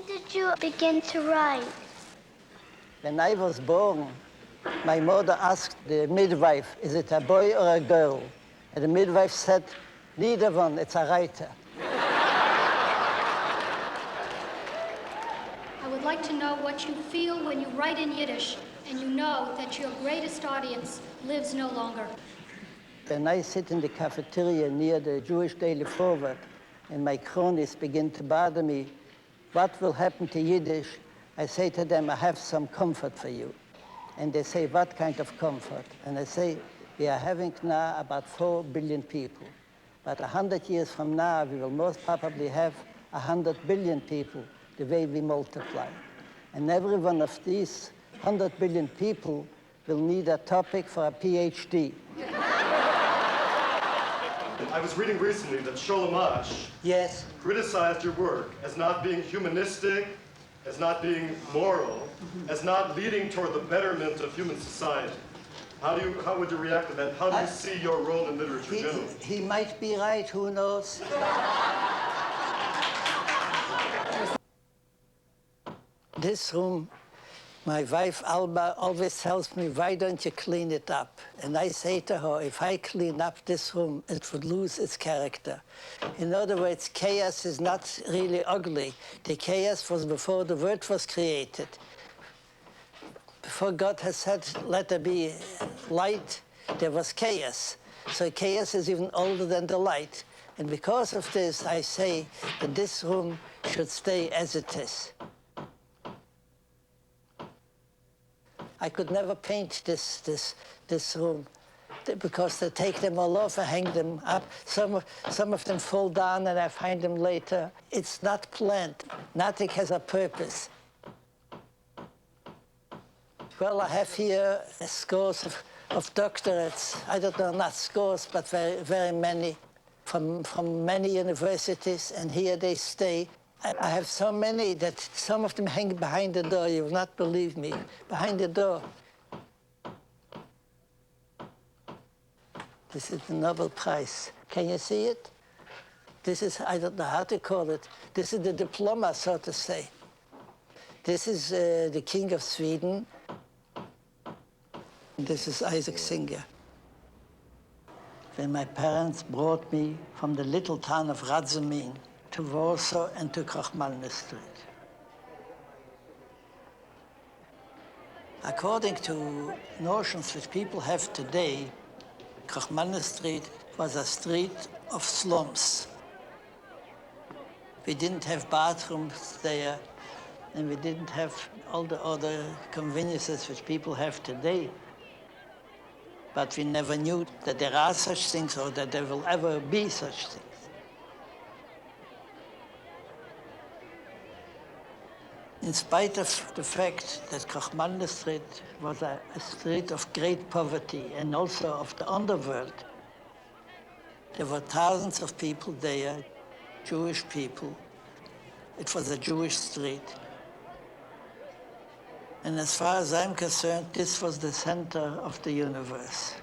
did you begin to write? When I was born, my mother asked the midwife, is it a boy or a girl? And the midwife said, neither one, it's a writer. I would like to know what you feel when you write in Yiddish and you know that your greatest audience lives no longer. When I sit in the cafeteria near the Jewish Daily Forward and my cronies begin to bother me, what will happen to Yiddish? I say to them, I have some comfort for you. And they say, what kind of comfort? And I say, we are having now about 4 billion people. But 100 years from now, we will most probably have 100 billion people the way we multiply. And every one of these 100 billion people will need a topic for a PhD. I was reading recently that Sholem Asch Yes. criticized your work as not being humanistic, as not being moral, as not leading toward the betterment of human society. How would you react to that? How do you see your role in literature generally? He might be right, who knows? This room, my wife Alba always tells me, why don't you clean it up? And I say to her, if I clean up this room, it would lose its character. In other words, chaos is not really ugly. The chaos was before the word was created. Before God has said, let there be light, there was chaos. So chaos is even older than the light. And because of this, I say that this room should stay as it is. I could never paint this room because they take them all off and hang them up. Some of them fall down and I find them later. It's not planned. Nothing has a purpose. Well, I have here scores of doctorates. I don't know, not scores, but very, very many from many universities, and here they stay. I have so many that some of them hang behind the door. You will not believe me. Behind the door. This is the Nobel Prize. Can you see it? This is, I don't know how to call it. This is the diploma, so to say. This is the King of Sweden. This is Hasidic Singer. When my parents brought me from the little town of Radzymin to Warsaw and to Krochmalny Street. According to notions which people have today, Krochmalny Street was a street of slums. We didn't have bathrooms there, and we didn't have all the other conveniences which people have today. But we never knew that there are such things or that there will ever be such things. In spite of the fact that Krochmalny Street was a street of great poverty and also of the underworld, there were thousands of people there, Jewish people. It was a Jewish street. And as far as I'm concerned, this was the center of the universe.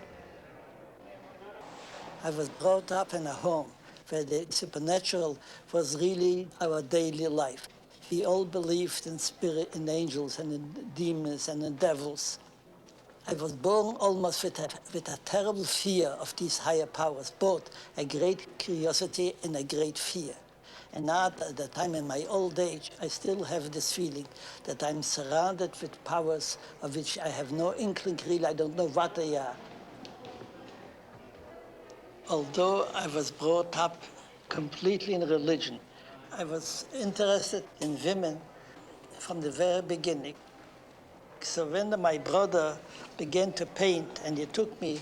I was brought up in a home where the supernatural was really our daily life. We all believed in spirit, in angels and in demons and in devils. I was born almost with a terrible fear of these higher powers, both a great curiosity and a great fear. And now, at the time in my old age, I still have this feeling that I'm surrounded with powers of which I have no inkling, really, I don't know what they are. Although I was brought up completely in religion, I was interested in women from the very beginning. So when my brother began to paint and he took me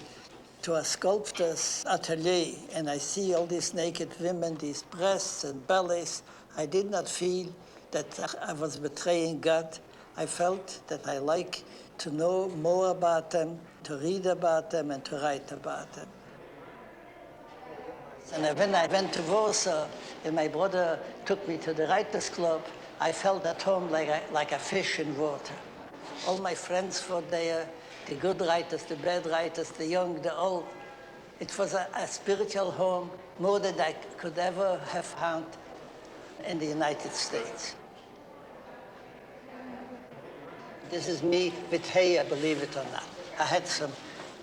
to a sculptor's atelier and I see all these naked women, these breasts and bellies, I did not feel that I was betraying God. I felt that I like to know more about them, to read about them and to write about them. And when I went to Warsaw and my brother took me to the Writers' Club, I felt at home like a fish in water. All my friends were there, the good writers, the bad writers, the young, the old. It was a spiritual home, more than I could ever have found in the United States. This is me with hair, believe it or not.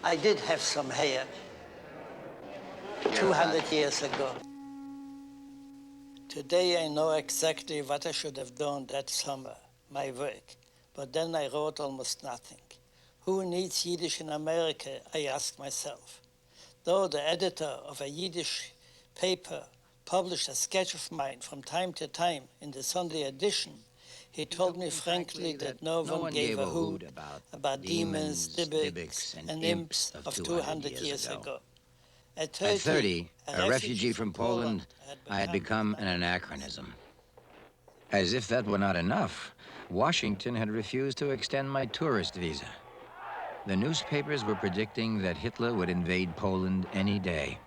I did have some hair 200 years ago. Today I know exactly what I should have done that summer, my work. But then I wrote almost nothing. Who needs Yiddish in America, I asked myself. Though the editor of a Yiddish paper published a sketch of mine from time to time in the Sunday edition, he told me frankly that no one gave a hoot about demons, dybbuks, and imps of 200 years ago. At 30, a refugee from Poland, I had become an anachronism. As if that were not enough, Washington had refused to extend my tourist visa. The newspapers were predicting that Hitler would invade Poland any day.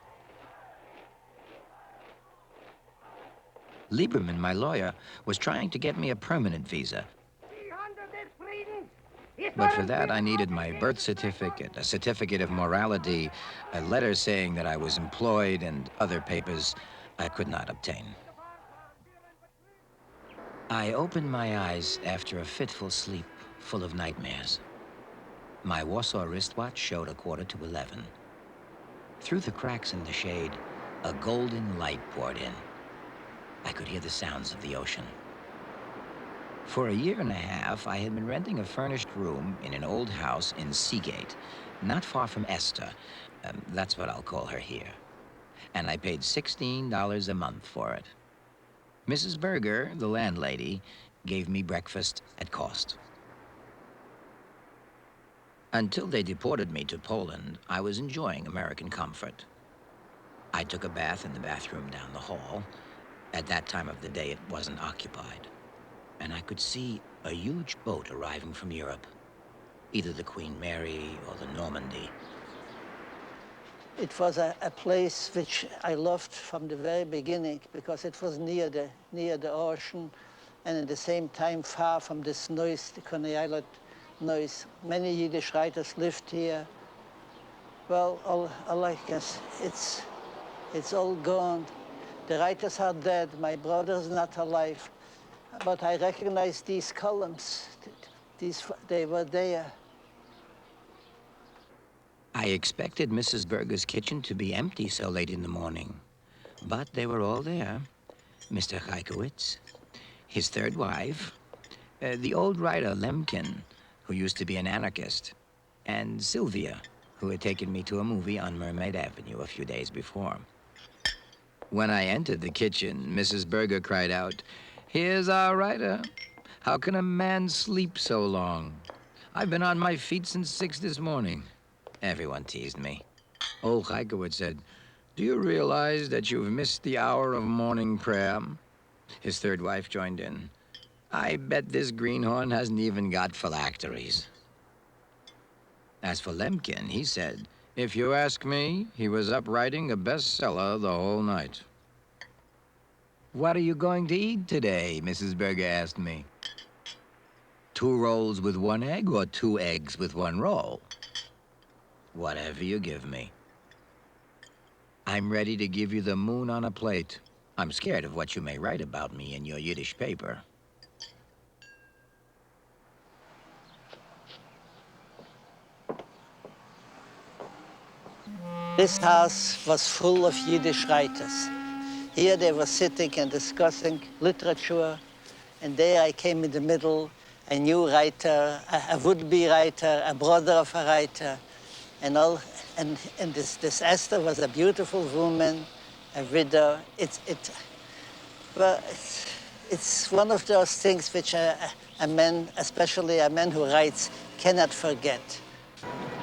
Lieberman, my lawyer, was trying to get me a permanent visa. But for that, I needed my birth certificate, a certificate of morality, a letter saying that I was employed, and other papers I could not obtain. I opened my eyes after a fitful sleep full of nightmares. My Warsaw wristwatch showed 11:15. Through the cracks in the shade, a golden light poured in. I could hear the sounds of the ocean. For a year and a half, I had been renting a furnished room in an old house in Seagate, not far from Esther. That's what I'll call her here. And I paid $16 a month for it. Mrs. Berger, the landlady, gave me breakfast at cost. Until they deported me to Poland, I was enjoying American comfort. I took a bath in the bathroom down the hall. At that time of the day, it wasn't occupied. And I could see a huge boat arriving from Europe, either the Queen Mary or the Normandy. It was a place which I loved from the very beginning because it was near the ocean and at the same time far from this noise, the Coney Island noise. Many Yiddish writers lived here. Well, all I guess, it's all gone. The writers are dead. My brother is not alive. But I recognize these columns. They were there. I expected Mrs. Berger's kitchen to be empty so late in the morning. But they were all there. Mr. Heikowitz, his third wife, the old writer Lemkin, who used to be an anarchist, and Sylvia, who had taken me to a movie on Mermaid Avenue a few days before. When I entered the kitchen, Mrs. Berger cried out, "Here's our writer. How can a man sleep so long? I've been on my feet since 6 this morning." Everyone teased me. Old Heikowitz said, "Do you realize that you've missed the hour of morning prayer?" His third wife joined in. "I bet this greenhorn hasn't even got phylacteries." As for Lemkin, he said, "If you ask me, he was up writing a bestseller the whole night." "What are you going to eat today?" Mrs. Berger asked me. 2 rolls with 1 egg or 2 eggs with 1 roll? Whatever you give me. I'm ready to give you the moon on a plate. I'm scared of what you may write about me in your Yiddish paper. This house was full of Yiddish writers. Here they were sitting and discussing literature, and there I came in the middle, a new writer, a would-be writer, a brother of a writer, and this Esther was a beautiful woman, a widow. It's one of those things which a man, especially a man who writes, cannot forget.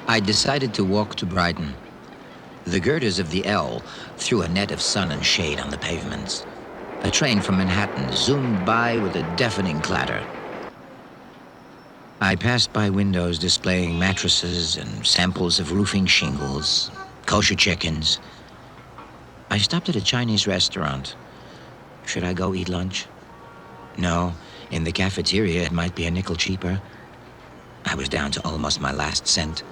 I decided to walk to Brighton. The girders of the L threw a net of sun and shade on the pavements. A train from Manhattan zoomed by with a deafening clatter. I passed by windows displaying mattresses and samples of roofing shingles, kosher chickens. I stopped at a Chinese restaurant. Should I go eat lunch? No, in the cafeteria it might be a nickel cheaper. I was down to almost my last cent.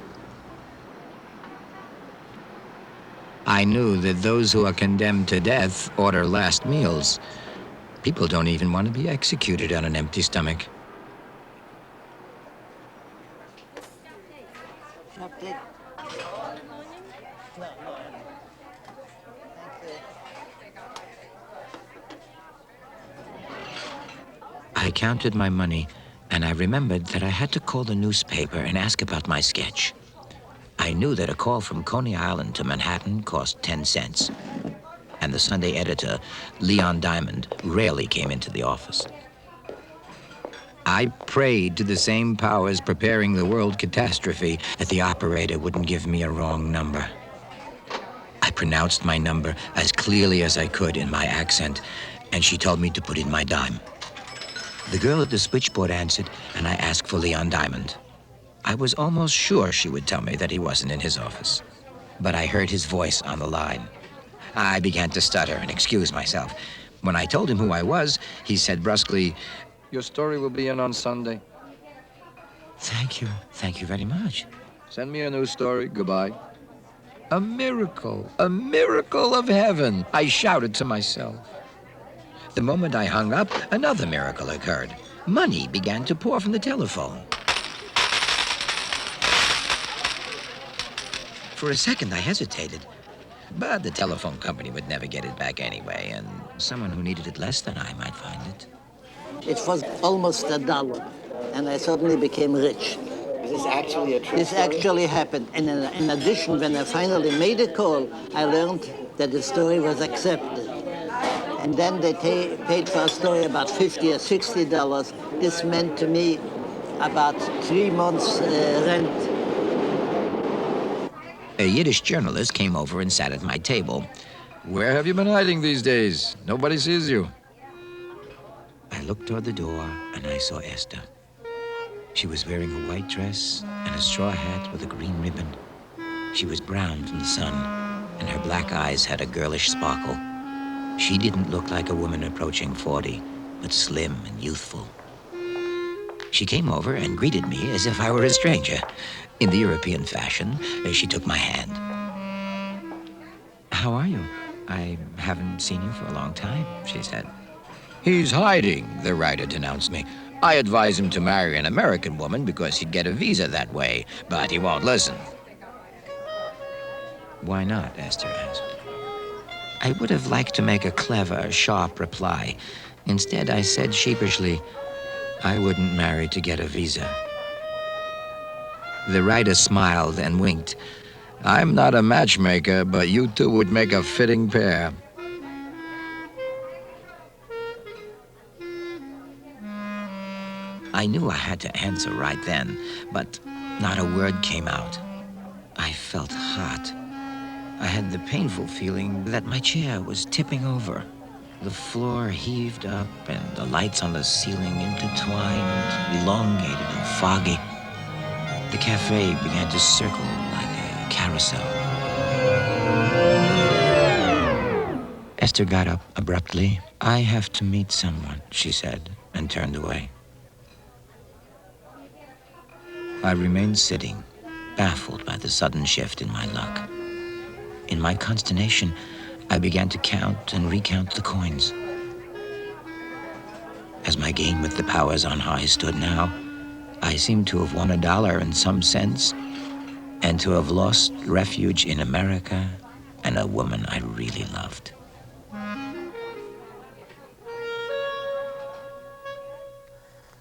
I knew that those who are condemned to death order last meals. People don't even want to be executed on an empty stomach. did. No, no. Thank you. I counted my money, and I remembered that I had to call the newspaper and ask about my sketch. I knew that a call from Coney Island to Manhattan cost 10 cents, and the Sunday editor, Leon Diamond, rarely came into the office. I prayed to the same powers preparing the world catastrophe that the operator wouldn't give me a wrong number. I pronounced my number as clearly as I could in my accent, and she told me to put in my dime. The girl at the switchboard answered, and I asked for Leon Diamond. I was almost sure she would tell me that he wasn't in his office, but I heard his voice on the line. I began to stutter and excuse myself. When I told him who I was, he said brusquely, "Your story will be in on Sunday." Thank you very much. Send me a new story. Goodbye. A miracle of heaven, I shouted to myself. The moment I hung up, another miracle occurred. Money began to pour from the telephone. For a second, I hesitated. But the telephone company would never get it back anyway, and someone who needed it less than I might find it. It was almost $1, and I suddenly became rich. Is this actually a true This story? actually happened. And in addition, when I finally made a call, I learned that the story was accepted. And then they paid for a story about $50 or $60. This meant to me about 3 months' rent. A Yiddish journalist came over and sat at my table. Where have you been hiding these days? Nobody sees you. I looked toward the door, and I saw Esther. She was wearing a white dress and a straw hat with a green ribbon. She was brown from the sun, and her black eyes had a girlish sparkle. She didn't look like a woman approaching 40, but slim and youthful. She came over and greeted me as if I were a stranger. In the European fashion, she took my hand. "How are you? I haven't seen you for a long time," she said. "He's hiding," the writer denounced me. "I advise him to marry an American woman because he'd get a visa that way, but he won't listen." "Why not?" Esther asked. I would have liked to make a clever, sharp reply. Instead, I said sheepishly, "I wouldn't marry to get a visa." The writer smiled and winked. "I'm not a matchmaker, but you two would make a fitting pair." I knew I had to answer right then, but not a word came out. I felt hot. I had the painful feeling that my chair was tipping over. The floor heaved up, and the lights on the ceiling intertwined, elongated and foggy. The cafe began to circle like a carousel. Esther got up abruptly. "I have to meet someone," she said, and turned away. I remained sitting, baffled by the sudden shift in my luck. In my consternation, I began to count and recount the coins. As my game with the powers on high stood now, I seemed to have won $1 in some sense, and to have lost refuge in America and a woman I really loved.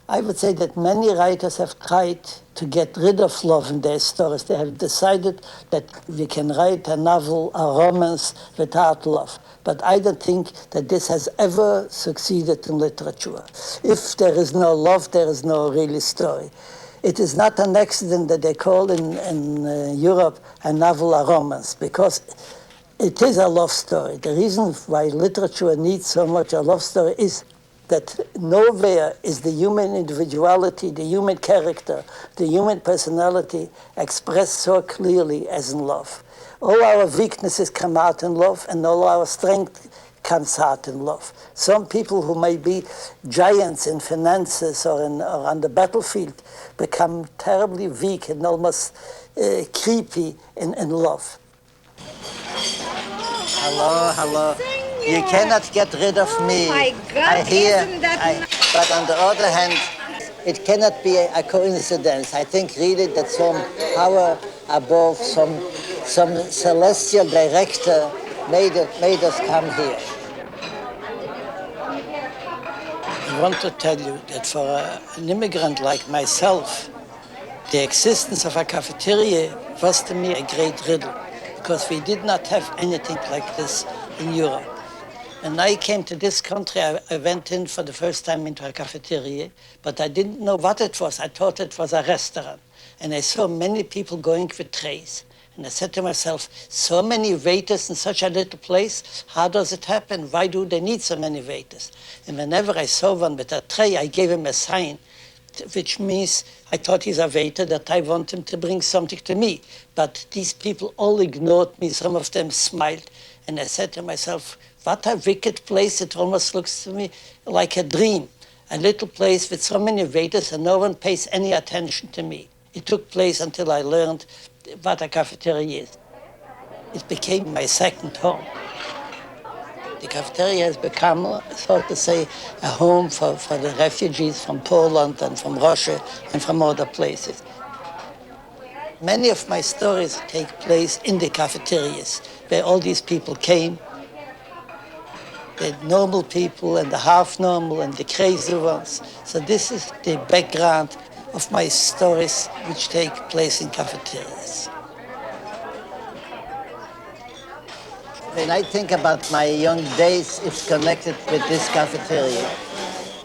I would say that many writers have tried to get rid of love in their stories. They have decided that we can write a novel, a romance, without love. But I don't think that this has ever succeeded in literature. If there is no love, there is no really story. It is not an accident that they call in Europe a novel a romance, because it is a love story. The reason why literature needs so much a love story is that nowhere is the human individuality, the human character, the human personality expressed so clearly as in love. All our weaknesses come out in love, and all our strength comes out in love. Some people who may be giants in finances or on the battlefield become terribly weak and almost creepy in love. Hello. You cannot get rid of me. Oh my God, isn't that but on the other hand, it cannot be a coincidence. I think really that some power above. Some celestial director made us come here. I want to tell you that for an immigrant like myself, the existence of a cafeteria was to me a great riddle, because we did not have anything like this in Europe. When I came to this country, I went in for the first time into a cafeteria, but I didn't know what it was. I thought it was a restaurant. And I saw many people going with trays. And I said to myself, so many waiters in such a little place, how does it happen? Why do they need so many waiters? And whenever I saw one with a tray, I gave him a sign, which means I thought he's a waiter, that I want him to bring something to me. But these people all ignored me. Some of them smiled. And I said to myself, what a wicked place. It almost looks to me like a dream. A little place with so many waiters and no one pays any attention to me. It took place until I learned what a cafeteria is. It became my second home. The cafeteria has become, so to say, a home for the refugees from Poland and from Russia and from other places. Many of my stories take place in the cafeterias, where all these people came, the normal people and the half-normal and the crazy ones. So this is the background of my stories which take place in cafeterias. When I think about my young days, it's connected with this cafeteria.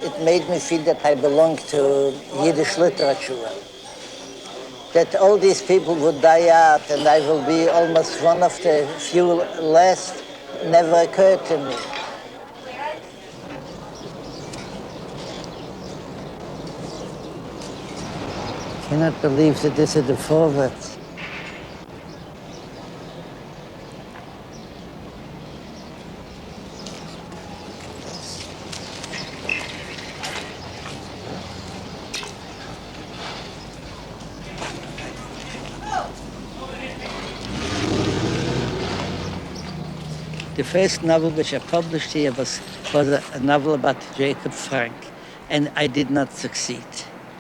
It made me feel that I belong to Yiddish literature, that all these people would die out and I will be almost one of the few last, never occurred to me. I cannot believe that this is the forwards. The first novel which I published here was a novel about Jacob Frank, and I did not succeed.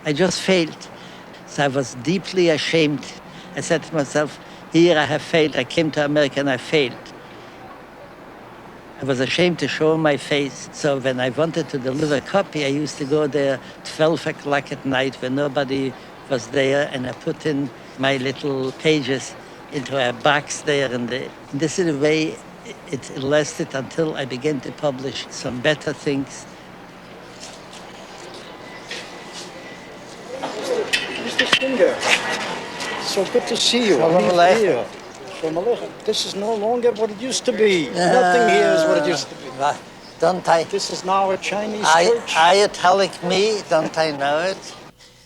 I just failed. So I was deeply ashamed. I said to myself, here I have failed. I came to America and I failed. I was ashamed to show my face. So when I wanted to deliver a copy, I used to go there 12 o'clock at night when nobody was there, and I put in my little pages into a box there. And this is the way it lasted until I began to publish some better things. Mr. Singer, so good to see you. Shalom Aleichem. Shalom Aleichem. This is no longer what it used to be. Nothing here is what it used to be. Don't I? This is now a Chinese church. Are you telling me? Don't I know it?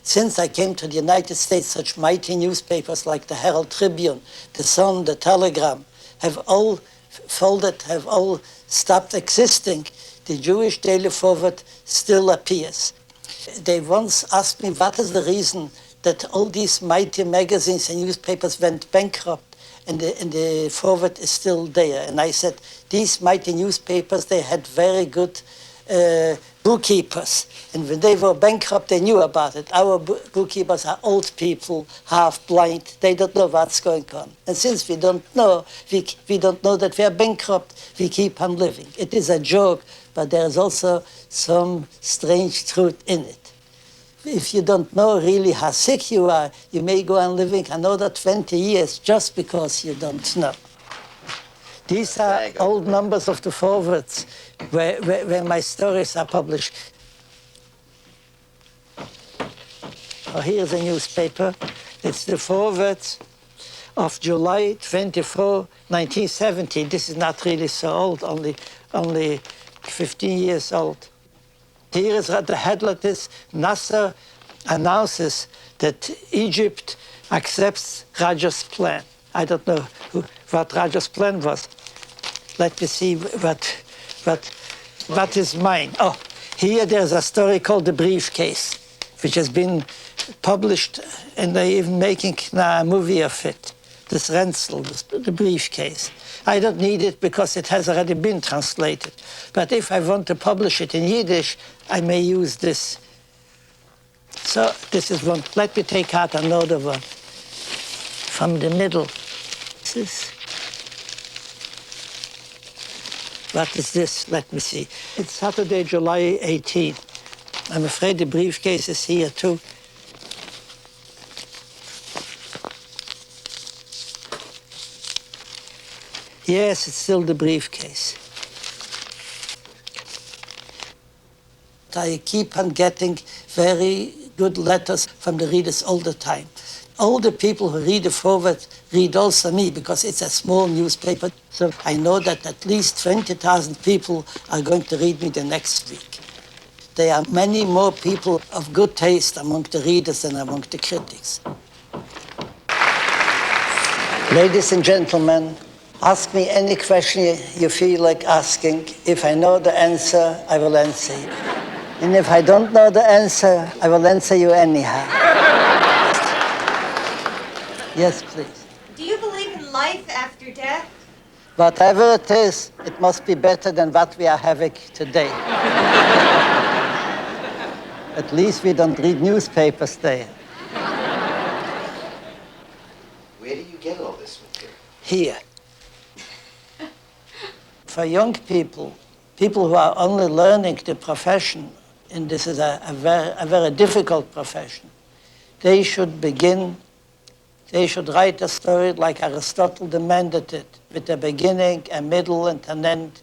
Since I came to the United States, such mighty newspapers like the Herald Tribune, the Sun, the Telegram, have all folded, have all stopped existing. The Jewish Daily Forward still appears. They once asked me, what is the reason that all these mighty magazines and newspapers went bankrupt and the Forward is still there? And I said, these mighty newspapers, they had very good bookkeepers. And when they were bankrupt, they knew about it. Our bookkeepers are old people, half blind. They don't know what's going on. And since we don't know, we don't know that we are bankrupt, we keep on living. It is a joke, but there is also some strange truth in it. If you don't know really how sick you are, you may go on living another 20 years just because you don't know. These are old numbers of the forwards where my stories are published. Oh, here's a newspaper. It's the forwards of July 24, 1970. This is not really so old, only 15 years old. Here is the headline: Nasser announces that Egypt accepts Raja's plan. I don't know what Raja's plan was. Let me see what is mine. Oh, here there's a story called The Briefcase, which has been published, and they're even making now a movie of it. This Renzel, The Briefcase. I don't need it because it has already been translated. But if I want to publish it in Yiddish, I may use this. So this is one. Let me take out another one. from the middle. What is this? Let me see. It's Saturday, July 18. I'm afraid the briefcase is here too. Yes, it's still the briefcase. I keep on getting very good letters from the readers all the time. All the people who read the forward read also me because it's a small newspaper. So I know that at least 20,000 people are going to read me the next week. There are many more people of good taste among the readers than among the critics. Ladies and gentlemen, ask me any question you feel like asking. If I know the answer, I will answer you. And if I don't know the answer, I will answer you anyhow. Yes, please. Do you believe in life after death? Whatever it is, it must be better than what we are having today. At least we don't read newspapers there. Where do you get all this material? Here. For young people, people who are only learning the profession, and this is a very difficult profession, they should write a story like Aristotle demanded it, with a beginning, a middle, and an end,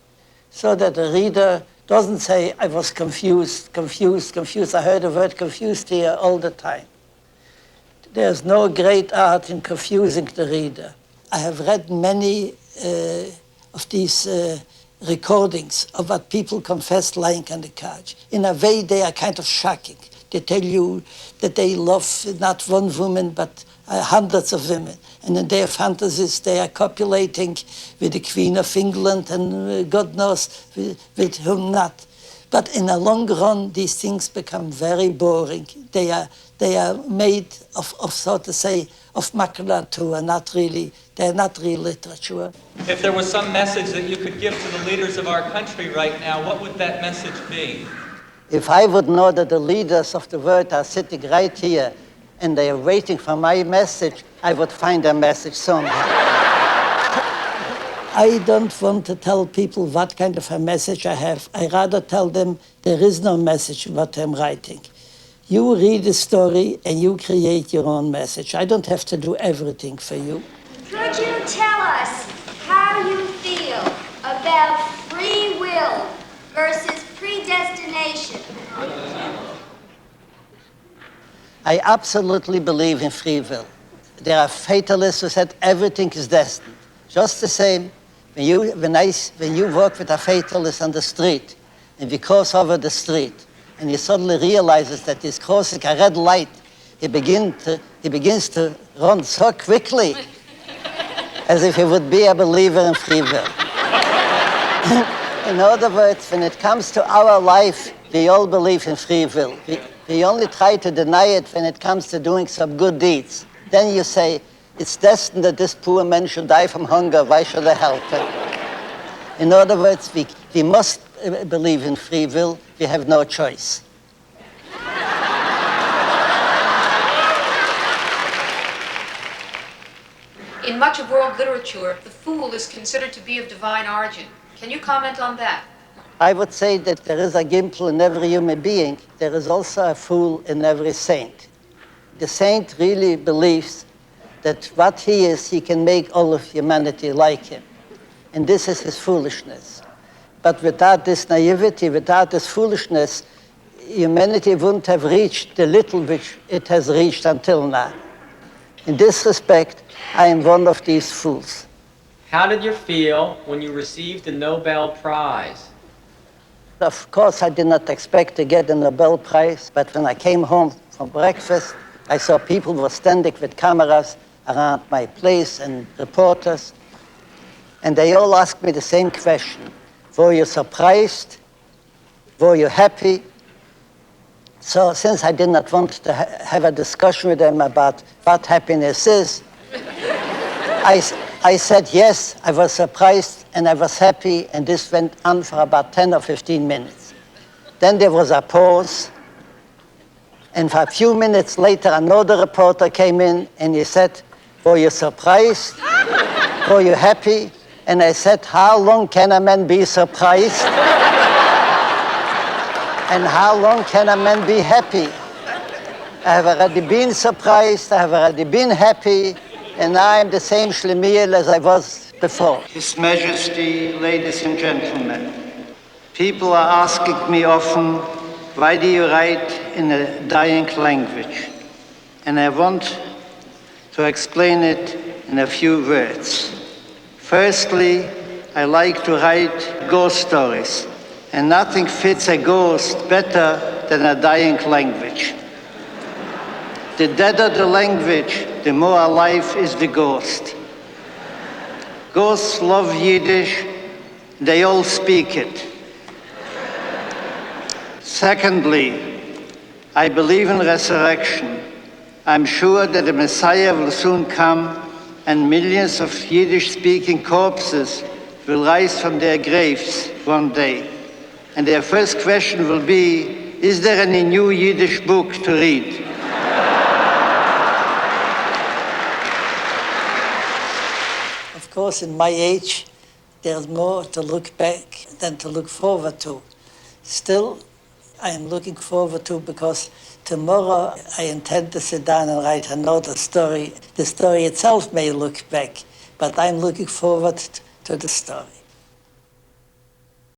so that the reader doesn't say, I was confused. I heard the word confused here all the time. There's no great art in confusing the reader. I have read many of these recordings of what people confess lying on the couch. In a way, they are kind of shocking. They tell you that they love not one woman, but hundreds of women. And in their fantasies, they are copulating with the Queen of England and God knows with whom not. But in a long run, these things become very boring. They are made of so to say, of maculature, they're not real literature. If there was some message that you could give to the leaders of our country right now, what would that message be? If I would know that the leaders of the world are sitting right here and they are waiting for my message, I would find a message somehow. I don't want to tell people what kind of a message I have. I rather tell them there is no message what I'm writing. You read the story and you create your own message. I don't have to do everything for you. Could you tell us how you feel about free will versus predestination? I absolutely believe in free will. There are fatalists who said everything is destined. Just the same, when you walk with a fatalist on the street, and we cross over the street, and he suddenly realizes that he's crossing a red light, he begins to run so quickly as if he would be a believer in free will. In other words, when it comes to our life, we all believe in free will. We only try to deny it when it comes to doing some good deeds. Then you say, it's destined that this poor man should die from hunger. Why should I help him? In other words, we must believe in free will. We have no choice. In much of world literature, the fool is considered to be of divine origin. Can you comment on that? I would say that there is a gimple in every human being. There is also a fool in every saint. The saint really believes that what he is, he can make all of humanity like him. And this is his foolishness. But without this naivety, without this foolishness, humanity wouldn't have reached the little which it has reached until now. In this respect, I am one of these fools. How did you feel when you received the Nobel Prize? Of course, I did not expect to get the Nobel Prize, but when I came home from breakfast, I saw people were standing with cameras around my place and reporters, and they all asked me the same question. Were you surprised? Were you happy? So since I did not want to have a discussion with them about what happiness is, I said yes, I was surprised and I was happy, and this went on for about 10 or 15 minutes. Then there was a pause, and for a few minutes later, another reporter came in and he said, Were you surprised? Were you happy? And I said, how long can a man be surprised? And how long can a man be happy? I have already been surprised, I have already been happy, and now I'm the same schlemiel as I was before. His Majesty, ladies and gentlemen, people are asking me often, why do you write in a dying language? And I want to explain it in a few words. Firstly, I like to write ghost stories, and nothing fits a ghost better than a dying language. The deader the language, the more alive is the ghost. Ghosts love Yiddish, they all speak it. Secondly, I believe in resurrection. I'm sure that the Messiah will soon come and millions of Yiddish-speaking corpses will rise from their graves one day. And their first question will be, is there any new Yiddish book to read? Of course, in my age, there's more to look back than to look forward to. Still, I am looking forward to, because tomorrow I intend to sit down and write another story. The story itself may look back, but I'm looking forward to the story.